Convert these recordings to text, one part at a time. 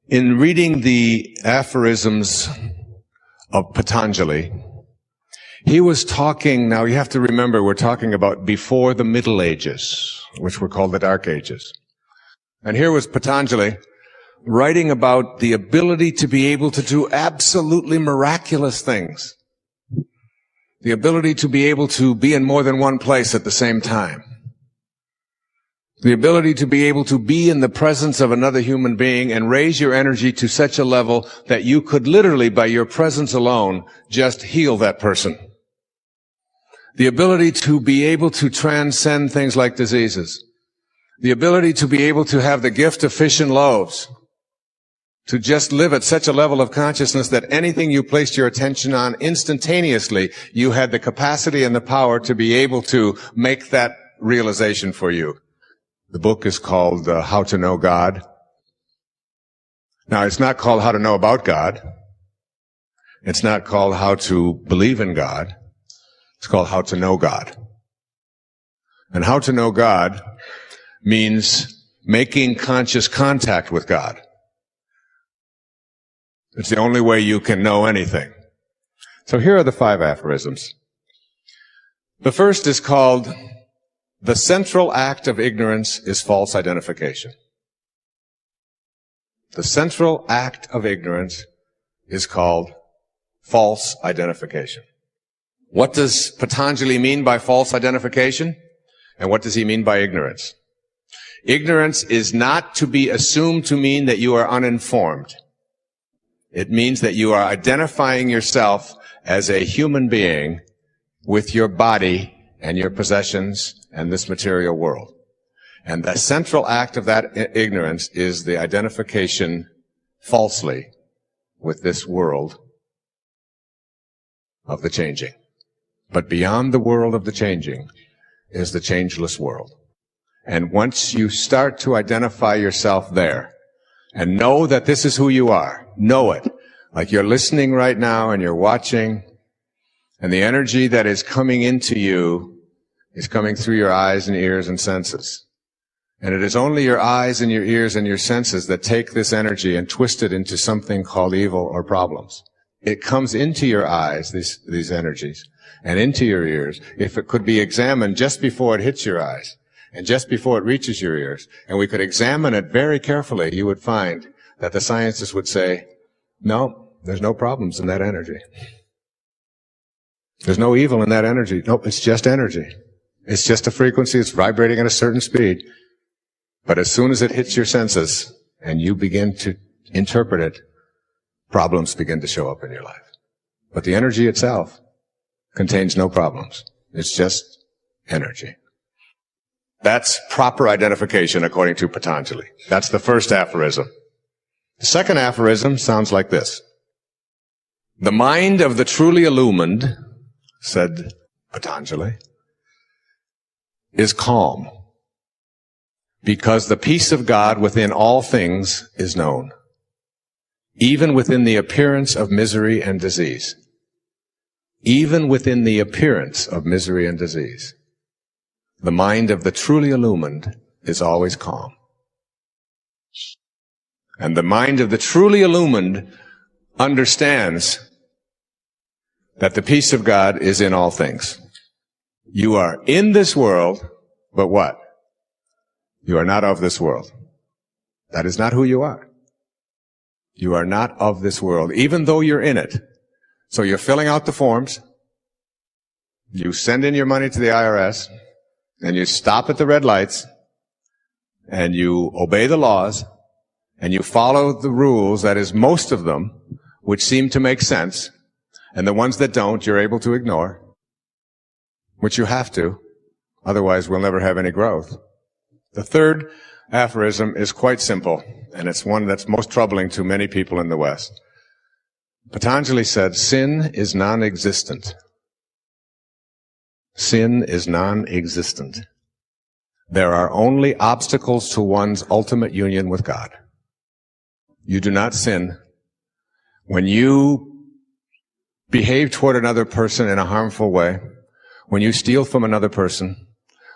In reading the aphorisms of Patanjali, he was talking, now you have to remember, we're talking about before the Middle Ages, which were called the Dark Ages. And here was Patanjali writing about the ability to be able to do absolutely miraculous things. The ability to be able to be in more than one place at the same time. The ability to be able to be in the presence of another human being and raise your energy to such a level that you could literally, by your presence alone, just heal that person. The ability to be able to transcend things like diseases. The ability to be able to have the gift of fish and loaves. To just live at such a level of consciousness that anything you placed your attention on instantaneously, you had the capacity and the power to be able to make that realization for you. The book is called How to Know God. Now, it's not called How to Know About God. It's not called How to Believe in God. It's called How to Know God. And How to Know God means making conscious contact with God. It's the only way you can know anything. So here are the 5 aphorisms. The first is called, "The central act of ignorance is false identification." The central act of ignorance is called false identification. What does Patanjali mean by false identification? And what does he mean by ignorance? Ignorance is not to be assumed to mean that you are uninformed. It means that you are identifying yourself as a human being with your body and your possessions and this material world. And the central act of that ignorance is the identification falsely with this world of the changing. But beyond the world of the changing is the changeless world. And once you start to identify yourself there and know that this is who you are, know it, like you're listening right now and you're watching, and the energy that is coming into you is coming through your eyes and ears and senses. And it is only your eyes and your ears and your senses that take this energy and twist it into something called evil or problems. It comes into your eyes, these energies, and into your ears, if it could be examined just before it hits your eyes, and just before it reaches your ears, and we could examine it very carefully, you would find that the scientists would say, no, there's no problems in that energy. There's no evil in that energy. Nope, it's just energy. It's just a frequency. It's vibrating at a certain speed. But as soon as it hits your senses and you begin to interpret it, problems begin to show up in your life. But the energy itself contains no problems. It's just energy. That's proper identification according to Patanjali. That's the first aphorism. The second aphorism sounds like this. The mind of the truly illumined, said Patanjali, is calm, because the peace of God within all things is known, even within the appearance of misery and disease. Even within the appearance of misery and disease. The mind of the truly illumined is always calm. And the mind of the truly illumined understands that the peace of God is in all things. You are in this world, but what? You are not of this world. That is not who you are. You are not of this world, even though you're in it. So you're filling out the forms, you send in your money to the IRS, and you stop at the red lights, and you obey the laws, and you follow the rules, that is, most of them, which seem to make sense, and the ones that don't, you're able to ignore, which you have to, otherwise we'll never have any growth. The third aphorism is quite simple, and it's one that's most troubling to many people in the West. Patanjali said, sin is non-existent. Sin is non-existent. There are only obstacles to one's ultimate union with God. You do not sin when you behave toward another person in a harmful way, when you steal from another person,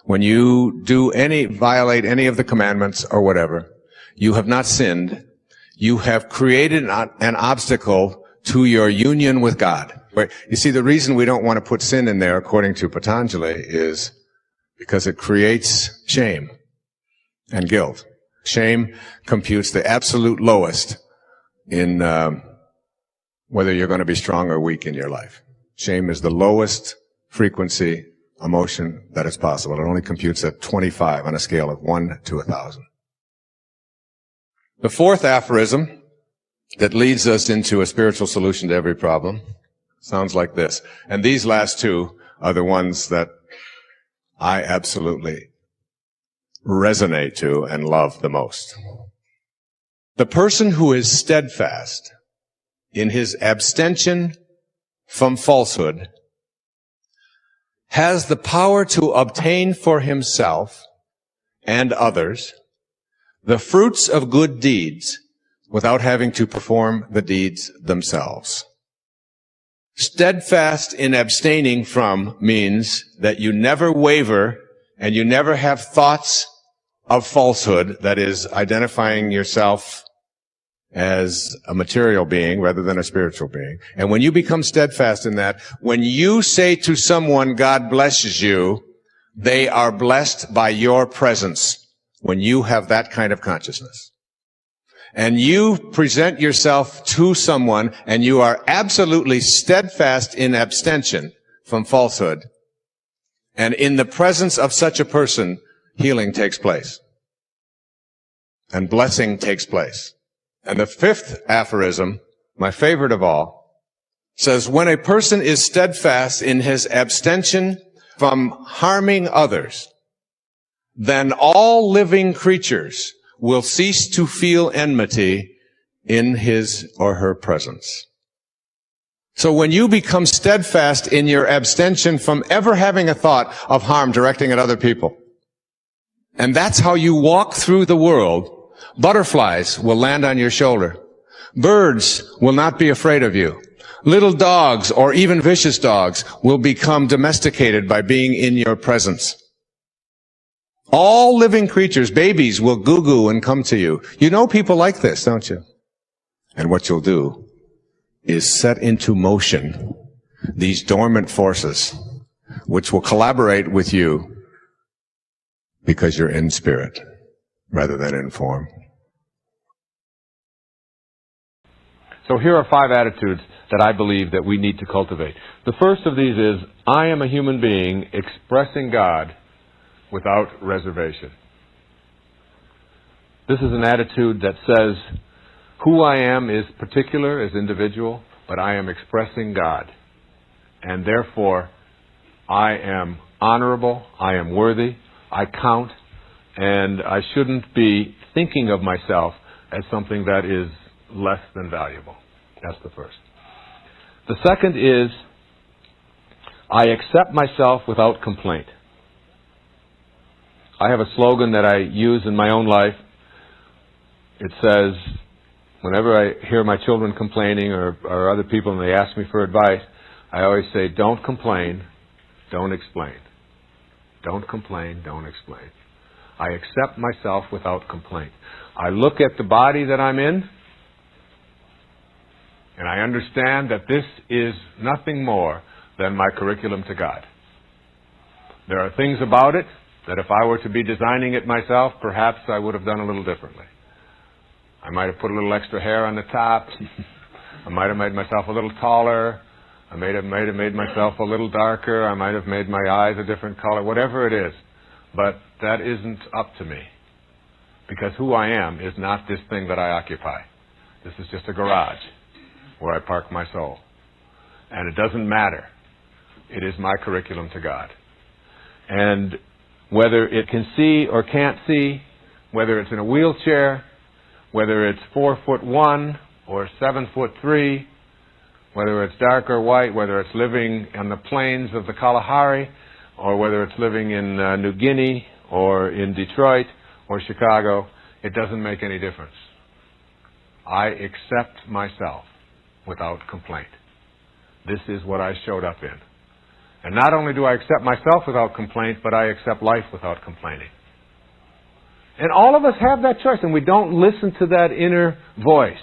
when you violate any of the commandments or whatever. You have not sinned. you have created an obstacle to your union with God. You see, the reason we don't want to put sin in there, according to Patanjali, is because it creates shame and guilt. Shame computes the absolute lowest in whether you're going to be strong or weak in your life. Shame is the lowest frequency emotion that is possible. It only computes at 25 on a scale of 1 to 1,000. The fourth aphorism that leads us into a spiritual solution to every problem sounds like this. And these last two are the ones that I absolutely resonate to and love the most. The person who is steadfast in his abstention from falsehood has the power to obtain for himself and others the fruits of good deeds without having to perform the deeds themselves. Steadfast in abstaining from means that you never waver and you never have thoughts of falsehood, that is, identifying yourself as a material being rather than a spiritual being. And when you become steadfast in that, when you say to someone, God blesses you, they are blessed by your presence when you have that kind of consciousness. And you present yourself to someone and you are absolutely steadfast in abstention from falsehood. And in the presence of such a person, healing takes place. And blessing takes place. And the fifth aphorism, my favorite of all, says, when a person is steadfast in his abstention from harming others, then all living creatures will cease to feel enmity in his or her presence. So when you become steadfast in your abstention from ever having a thought of harm directing at other people, and that's how you walk through the world, butterflies will land on your shoulder. Birds will not be afraid of you. Little dogs, or even vicious dogs, will become domesticated by being in your presence. All living creatures, babies, will goo-goo and come to you. You know people like this, don't you? And what you'll do is set into motion these dormant forces, which will collaborate with you because you're in spirit rather than in form. So here are 5 attitudes that I believe that we need to cultivate. The first of these is, I am a human being expressing God without reservation. This is an attitude that says, who I am is particular as individual, but I am expressing God. And therefore, I am honorable, I am worthy, I count, and I shouldn't be thinking of myself as something that is less than valuable. That's the first. The second is, I accept myself without complaint. I have a slogan that I use in my own life. It says, whenever I hear my children complaining or other people and they ask me for advice, I always say, don't complain, don't explain. Don't complain, don't explain. I accept myself without complaint. I look at the body that I'm in, and I understand that this is nothing more than my curriculum to God. There are things about it that if I were to be designing it myself, perhaps I would have done a little differently. I might have put a little extra hair on the top. I might have made myself a little taller. I might have made myself a little darker. I might have made my eyes a different color, whatever it is. But that isn't up to me. Because who I am is not this thing that I occupy. This is just a garage where I park my soul. And it doesn't matter. It is my curriculum to God. And whether it can see or can't see, whether it's in a wheelchair, whether it's 4'1" or 7'3", whether it's dark or white, whether it's living on the plains of the Kalahari, or whether it's living in New Guinea, or in Detroit, or Chicago, it doesn't make any difference. I accept myself without complaint. This is what I showed up in. And not only do I accept myself without complaint, but I accept life without complaining. And all of us have that choice, and we don't listen to that inner voice.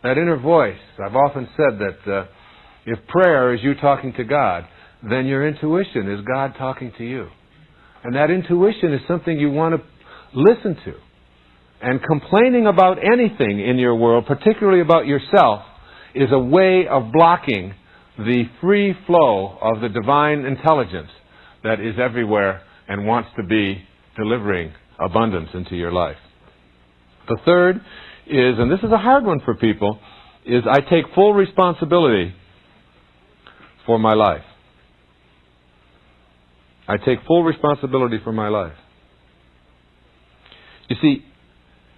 That inner voice. I've often said that if prayer is you talking to God, then your intuition is God talking to you. And that intuition is something you want to listen to. And complaining about anything in your world, particularly about yourself, is a way of blocking the free flow of the divine intelligence that is everywhere and wants to be delivering abundance into your life. The third is, and this is a hard one for people, is I take full responsibility for my life. I take full responsibility for my life. You see,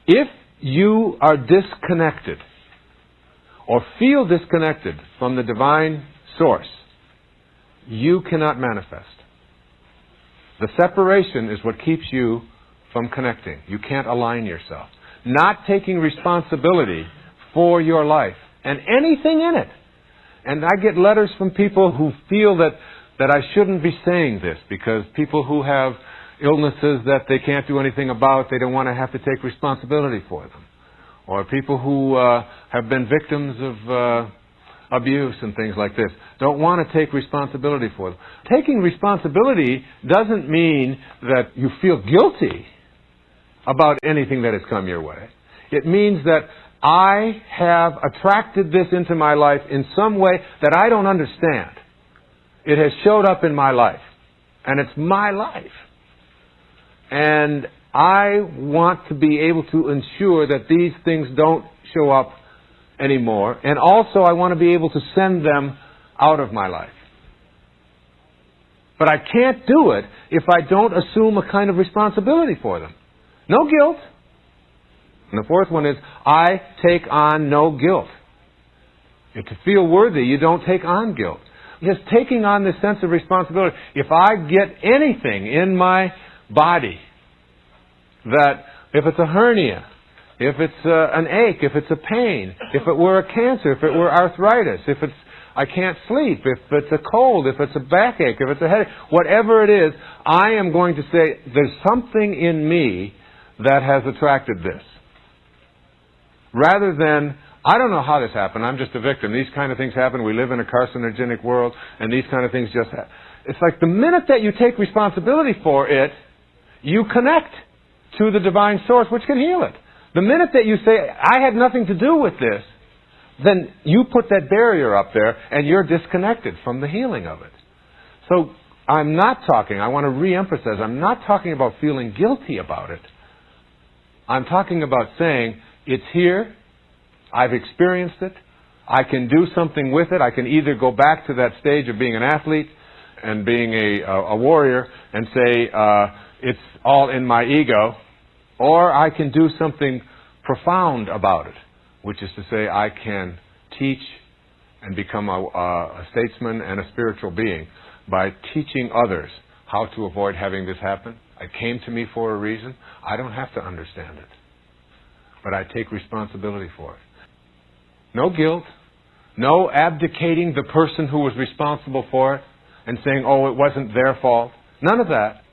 if you are disconnected or feel disconnected from the divine source, you cannot manifest. The separation is what keeps you from connecting. You can't align yourself. Not taking responsibility for your life and anything in it. And I get letters from people who feel that I shouldn't be saying this because people who have illnesses that they can't do anything about, they don't want to have to take responsibility for them. Or people who have been victims of abuse and things like this, don't want to take responsibility for them. Taking responsibility doesn't mean that you feel guilty about anything that has come your way. It means that I have attracted this into my life in some way that I don't understand. It has showed up in my life. And it's my life. And I want to be able to ensure that these things don't show up anymore. And also I want to be able to send them out of my life. But I can't do it if I don't assume a kind of responsibility for them. No guilt. And the fourth one is, I take on no guilt. If to feel worthy, you don't take on guilt. Just taking on this sense of responsibility. If I get anything in my body, that if it's a hernia, if it's an ache, if it's a pain, if it were a cancer, if it were arthritis, if it's I can't sleep, if it's a cold, if it's a backache, if it's a headache, whatever it is, I am going to say, there's something in me that has attracted this. Rather than, I don't know how this happened, I'm just a victim. These kind of things happen. We live in a carcinogenic world, and these kind of things just happen. It's like the minute that you take responsibility for it, you connect to the divine source, which can heal it. The minute that you say, I had nothing to do with this, then you put that barrier up there, and you're disconnected from the healing of it. So I'm not talking, I want to re-emphasize, I'm not talking about feeling guilty about it. I'm talking about saying, it's here, I've experienced it, I can do something with it, I can either go back to that stage of being an athlete and being a warrior and say, it's all in my ego, or I can do something profound about it, which is to say I can teach and become a statesman and a spiritual being by teaching others how to avoid having this happen. It came to me for a reason. I don't have to understand it. But I take responsibility for it. No guilt. No abdicating the person who was responsible for it and saying, oh, it wasn't their fault. None of that.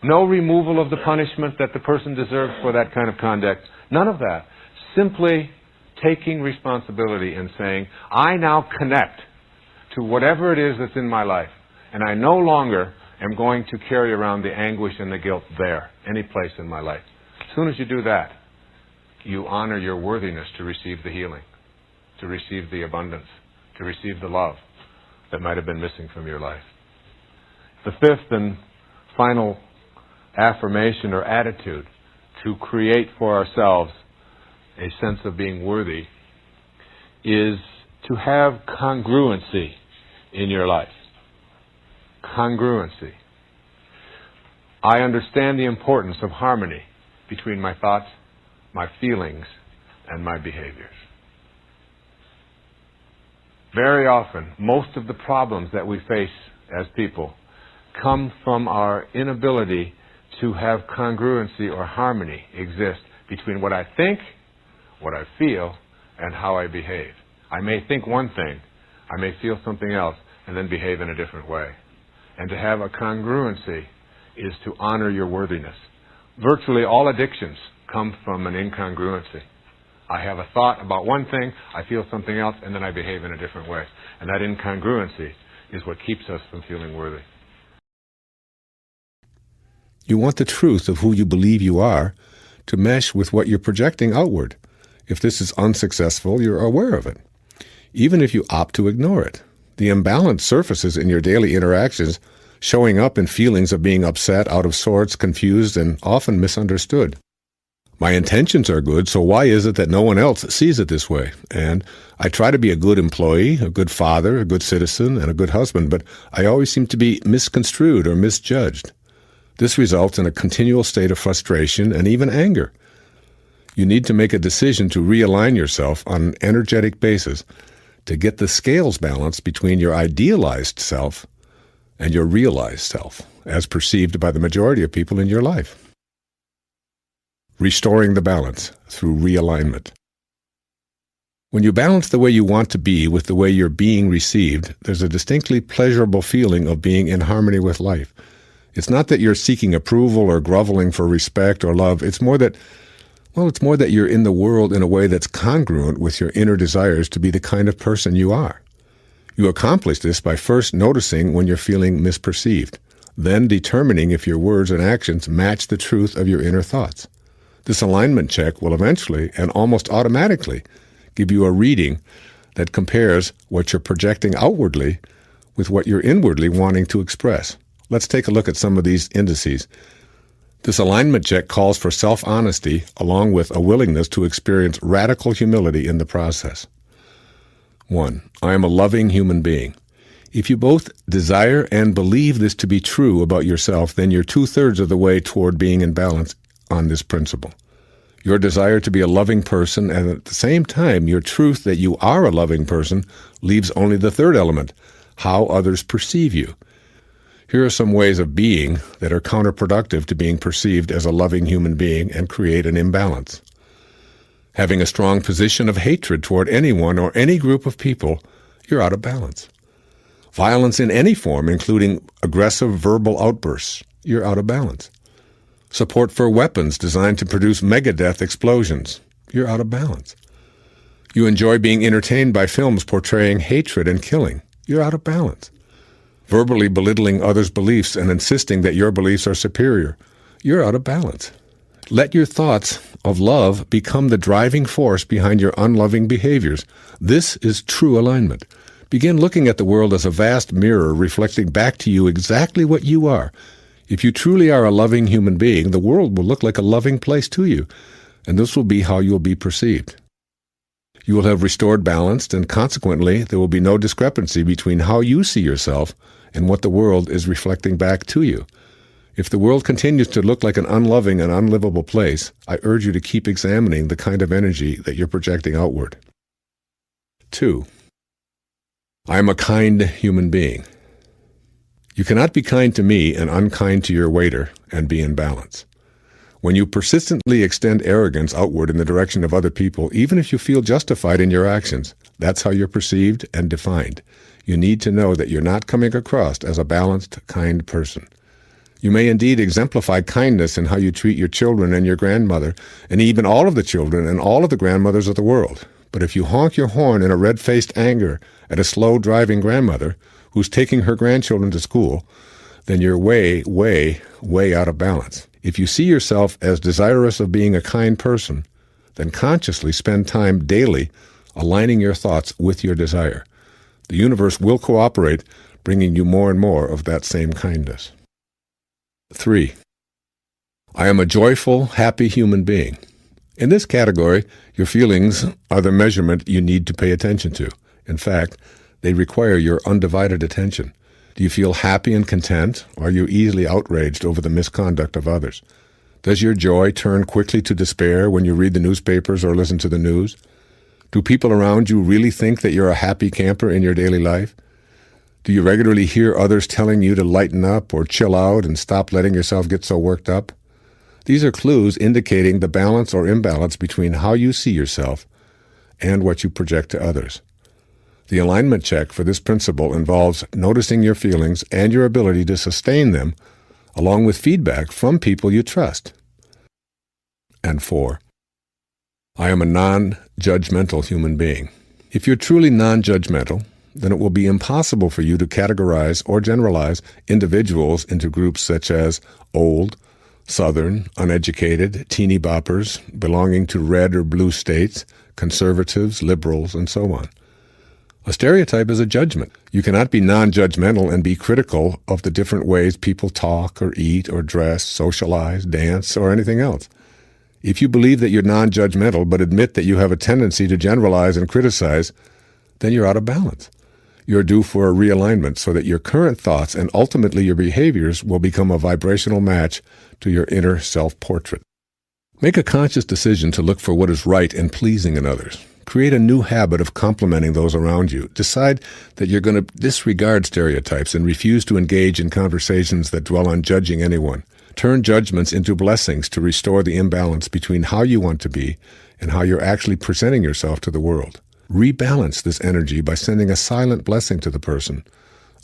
No removal of the punishment that the person deserves for that kind of conduct. None of that. Simply taking responsibility and saying, I now connect to whatever it is that's in my life. And I no longer am going to carry around the anguish and the guilt there, any place in my life. As soon as you do that, you honor your worthiness to receive the healing, to receive the abundance, to receive the love that might have been missing from your life. The fifth and final affirmation or attitude to create for ourselves a sense of being worthy is to have congruency in your life. Congruency. I understand the importance of harmony between my thoughts, my feelings, and my behaviors. Very often, most of the problems that we face as people come from our inability to have congruency or harmony exist between what I think, what I feel, and how I behave. I may think one thing, I may feel something else, and then behave in a different way. And to have a congruency is to honor your worthiness. Virtually all addictions come from an incongruency. I have a thought about one thing, I feel something else, and then I behave in a different way. And that incongruency is what keeps us from feeling worthy. You want the truth of who you believe you are to mesh with what you're projecting outward. If this is unsuccessful, you're aware of it, even if you opt to ignore it. The imbalance surfaces in your daily interactions, showing up in feelings of being upset, out of sorts, confused, and often misunderstood. My intentions are good, so why is it that no one else sees it this way? And I try to be a good employee, a good father, a good citizen, and a good husband, but I always seem to be misconstrued or misjudged. This results in a continual state of frustration and even anger. You need to make a decision to realign yourself on an energetic basis to get the scales balanced between your idealized self and your realized self, as perceived by the majority of people in your life. Restoring the balance through realignment. When you balance the way you want to be with the way you're being received, there's a distinctly pleasurable feeling of being in harmony with life. It's not that you're seeking approval or groveling for respect or love. It's more that you're in the world in a way that's congruent with your inner desires to be the kind of person you are. You accomplish this by first noticing when you're feeling misperceived, then determining if your words and actions match the truth of your inner thoughts. This alignment check will eventually and almost automatically give you a reading that compares what you're projecting outwardly with what you're inwardly wanting to express. Let's take a look at some of these indices. This alignment check calls for self-honesty along with a willingness to experience radical humility in the process. 1. I am a loving human being. If you both desire and believe this to be true about yourself, then you're 2/3 of the way toward being in balance on this principle. Your desire to be a loving person and at the same time your truth that you are a loving person leaves only the third element, how others perceive you. Here are some ways of being that are counterproductive to being perceived as a loving human being and create an imbalance. Having a strong position of hatred toward anyone or any group of people, you're out of balance. Violence in any form, including aggressive verbal outbursts, you're out of balance. Support for weapons designed to produce megadeath explosions, you're out of balance. You enjoy being entertained by films portraying hatred and killing, you're out of balance. Verbally belittling others' beliefs and insisting that your beliefs are superior, you're out of balance. Let your thoughts of love become the driving force behind your unloving behaviors. This is true alignment. Begin looking at the world as a vast mirror reflecting back to you exactly what you are. If you truly are a loving human being, the world will look like a loving place to you, and this will be how you'll be perceived. You will have restored balance, and consequently, there will be no discrepancy between how you see yourself and what the world is reflecting back to you. If the world continues to look like an unloving and unlivable place, I urge you to keep examining the kind of energy that you're projecting outward. 2. I am a kind human being. You cannot be kind to me and unkind to your waiter and be in balance. When you persistently extend arrogance outward in the direction of other people, even if you feel justified in your actions, that's how you're perceived and defined. You need to know that you're not coming across as a balanced, kind person. You may indeed exemplify kindness in how you treat your children and your grandmother, and even all of the children and all of the grandmothers of the world. But if you honk your horn in a red-faced anger at a slow-driving grandmother who's taking her grandchildren to school, then you're way, way, way out of balance. If you see yourself as desirous of being a kind person, then consciously spend time daily aligning your thoughts with your desire. The universe will cooperate, bringing you more and more of that same kindness. 3. I am a joyful, happy human being. In this category, your feelings are the measurement you need to pay attention to. In fact, they require your undivided attention. Do you feel happy and content, or are you easily outraged over the misconduct of others? Does your joy turn quickly to despair when you read the newspapers or listen to the news? Do people around you really think that you're a happy camper in your daily life? Do you regularly hear others telling you to lighten up or chill out and stop letting yourself get so worked up? These are clues indicating the balance or imbalance between how you see yourself and what you project to others. The alignment check for this principle involves noticing your feelings and your ability to sustain them, along with feedback from people you trust. And 4, I am a non-judgmental human being. If you're truly non-judgmental, then it will be impossible for you to categorize or generalize individuals into groups such as old, Southern, uneducated, teeny boppers, belonging to red or blue states, conservatives, liberals, and so on. A stereotype is a judgment. You cannot be non-judgmental and be critical of the different ways people talk or eat or dress, socialize, dance, or anything else. If you believe that you're non-judgmental but admit that you have a tendency to generalize and criticize, then you're out of balance. You're due for a realignment so that your current thoughts and ultimately your behaviors will become a vibrational match to your inner self-portrait. Make a conscious decision to look for what is right and pleasing in others. Create a new habit of complimenting those around you. Decide that you're going to disregard stereotypes and refuse to engage in conversations that dwell on judging anyone. Turn judgments into blessings to restore the imbalance between how you want to be and how you're actually presenting yourself to the world. Rebalance this energy by sending a silent blessing to the person.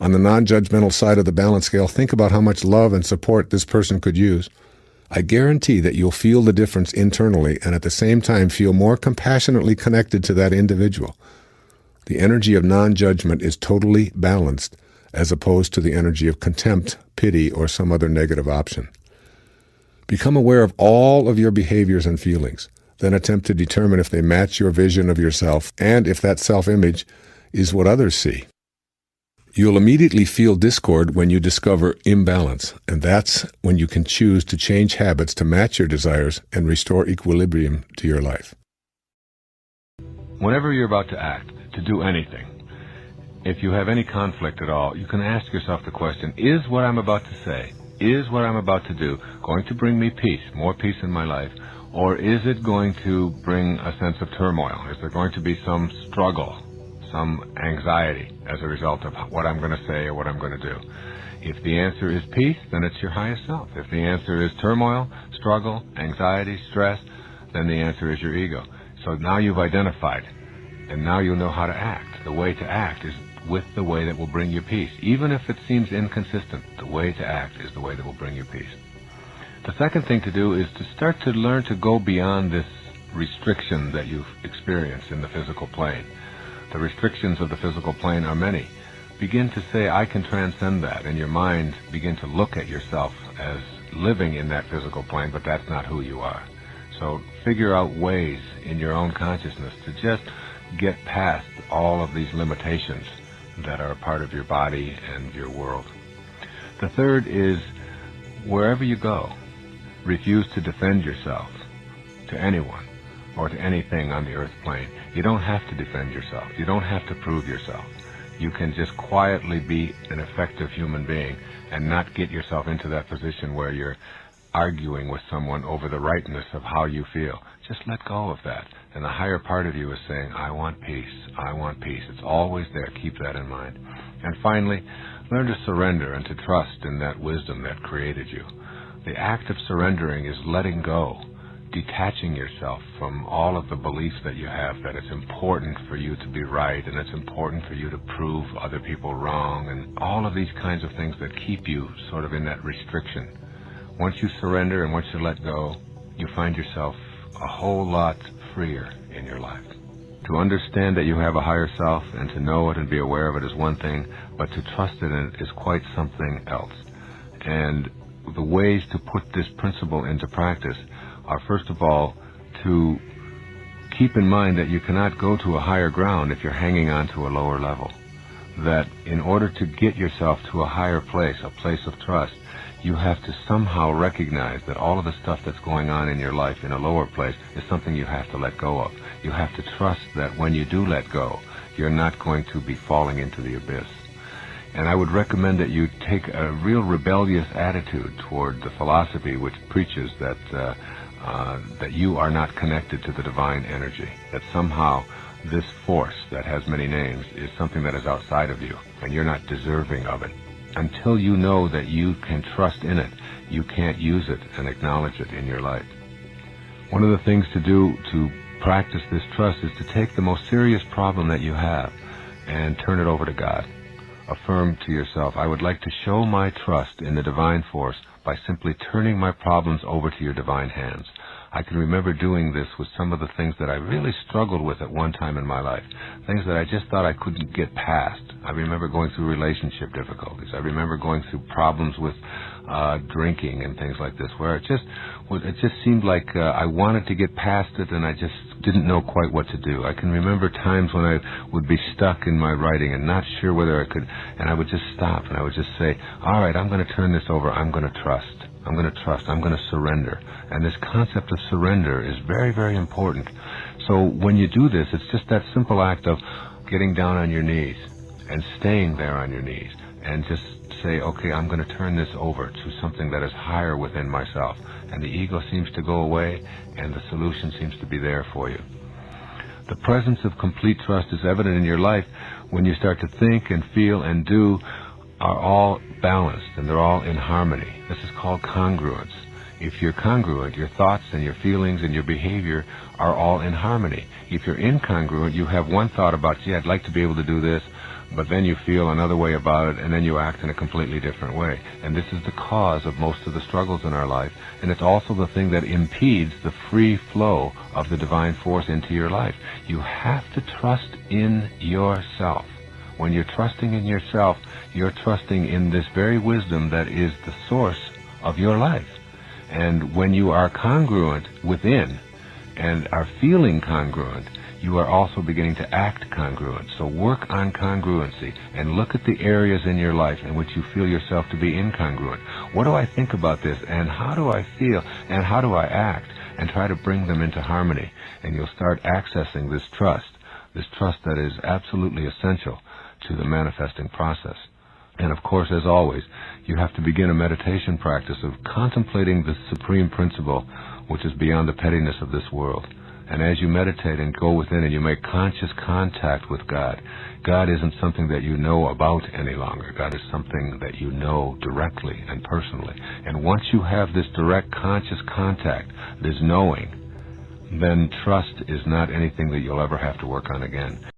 On the non-judgmental side of the balance scale, think about how much love and support this person could use. I guarantee that you'll feel the difference internally and at the same time feel more compassionately connected to that individual. The energy of non-judgment is totally balanced as opposed to the energy of contempt, pity, or some other negative option. Become aware of all of your behaviors and feelings. Then attempt to determine if they match your vision of yourself and if that self-image is what others see. You'll immediately feel discord when you discover imbalance, and that's when you can choose to change habits to match your desires and restore equilibrium to your life. Whenever you're about to act, to do anything, if you have any conflict at all, you can ask yourself the question, is what I'm about to say, is what I'm about to do going to bring me peace, more peace in my life? Or is it going to bring a sense of turmoil? Is there going to be some struggle, some anxiety as a result of what I'm going to say or what I'm going to do? If the answer is peace, then it's your highest self. If the answer is turmoil, struggle, anxiety, stress, then the answer is your ego. So now you've identified, and now you know how to act. The way to act is with the way that will bring you peace. Even if it seems inconsistent, the way to act is the way that will bring you peace. The second thing to do is to start to learn to go beyond this restriction that you've experienced in the physical plane. The restrictions of the physical plane are many. Begin to say, I can transcend that. In your mind, begin to look at yourself as living in that physical plane, but that's not who you are. So figure out ways in your own consciousness to just get past all of these limitations that are a part of your body and your world. The third is, wherever you go, refuse to defend yourself to anyone or to anything on the earth plane. You don't have to defend yourself. You don't have to prove yourself. You can just quietly be an effective human being and not get yourself into that position where you're arguing with someone over the rightness of how you feel. Just let go of that. And the higher part of you is saying, I want peace. I want peace. It's always there. Keep that in mind. And finally, learn to surrender and to trust in that wisdom that created you. The act of surrendering is letting go, detaching yourself from all of the beliefs that you have that it's important for you to be right and it's important for you to prove other people wrong and all of these kinds of things that keep you sort of in that restriction. Once you surrender and once you let go, you find yourself a whole lot freer in your life. To understand that you have a higher self and to know it and be aware of it is one thing, but to trust in it is quite something else. And the ways to put this principle into practice are, first of all, to keep in mind that you cannot go to a higher ground if you're hanging on to a lower level. That in order to get yourself to a higher place, a place of trust, you have to somehow recognize that all of the stuff that's going on in your life in a lower place is something you have to let go of. You have to trust that when you do let go, you're not going to be falling into the abyss. And I would recommend that you take a real rebellious attitude toward the philosophy which preaches that that you are not connected to the divine energy, that somehow this force that has many names is something that is outside of you, and you're not deserving of it. Until you know that you can trust in it, you can't use it and acknowledge it in your life. One of the things to do to practice this trust is to take the most serious problem that you have and turn it over to God. Affirm to yourself, I would like to show my trust in the divine force by simply turning my problems over to your divine hands. I can remember doing this with some of the things that I really struggled with at one time in my life, things that I just thought I couldn't get past. I remember going through relationship difficulties. I remember going through problems with drinking and things like this, where it just seemed like I wanted to get past it, and I just didn't know quite what to do. I can remember times when I would be stuck in my writing and not sure whether I could, and I would just stop and I would just say, all right, I'm going to turn this over. I'm going to trust. I'm going to trust. I'm going to surrender. And this concept of surrender is very, very important. So when you do this, it's just that simple act of getting down on your knees and staying there on your knees and just say, okay, I'm going to turn this over to something that is higher within myself. And the ego seems to go away, and the solution seems to be there for you. The presence of complete trust is evident in your life when you start to think and feel and do are all balanced and they're all in harmony. This is called congruence. If you're congruent, your thoughts and your feelings and your behavior are all in harmony. If you're incongruent, you have one thought about, gee, I'd like to be able to do this, but then you feel another way about it, and then you act in a completely different way. And this is the cause of most of the struggles in our life, and it's also the thing that impedes the free flow of the divine force into your life. You have to trust in yourself. When you're trusting in yourself, you're trusting in this very wisdom that is the source of your life. And when you are congruent within and are feeling congruent, you are also beginning to act congruent. So work on congruency and look at the areas in your life in which you feel yourself to be incongruent. What do I think about this, and how do I feel, and how do I act? And try to bring them into harmony. And you'll start accessing this trust that is absolutely essential to the manifesting process. And of course, as always, you have to begin a meditation practice of contemplating the supreme principle which is beyond the pettiness of this world. And as you meditate and go within and you make conscious contact with God, God isn't something that you know about any longer. God is something that you know directly and personally. And once you have this direct conscious contact, this knowing, then trust is not anything that you'll ever have to work on again.